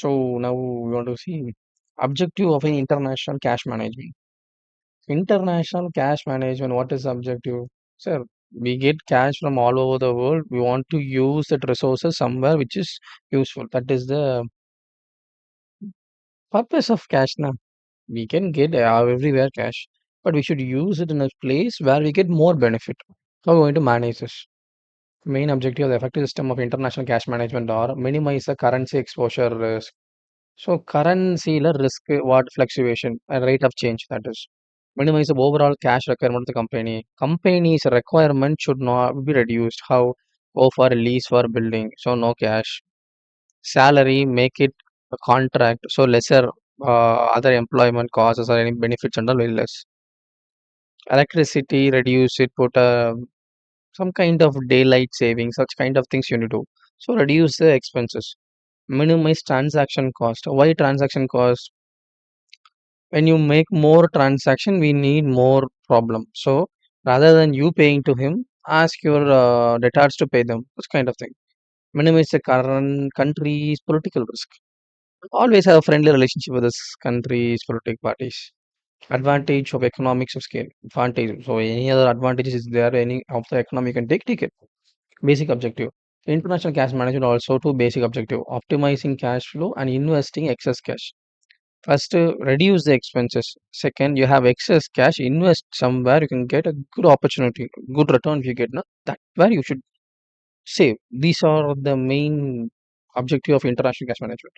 So now we want to see objective of an international cash management. International cash management, what is objective? Sir, we get cash from all over the world. We want to use that resources somewhere which is useful. That is the purpose of cash now. We can get everywhere cash, but we should use it in a place where we get more benefit. How are we going to manage this? Main objective of the effective system of international cash management are minimize the currency exposure risk. So currency risk what fluctuation and rate of change, that is. Minimize the overall cash requirement of the company. Company's requirement should not be reduced. How? Go for a lease for building, so no cash. Salary, make it a contract, so lesser other employment costs or any benefits and all very less. Electricity, reduce it, put some kind of daylight saving, such kind of things you need to do. So reduce the expenses. Minimize transaction cost. Why transaction cost? When you make more transaction, we need more problem. So rather than you paying to him, ask your debtors to pay them. This kind of thing. Minimize the current country's political risk. Always have a friendly relationship with this country's political parties. Advantage of economics of scale. Advantage. So any other advantages is there? Any of the economic can take it. Basic objective. International cash management also two basic objective: optimizing cash flow and investing excess cash. First, reduce the expenses. Second, you have excess cash, invest somewhere you can get a good opportunity, good return if you get. No? That where you should save. These are the main objective of international cash management.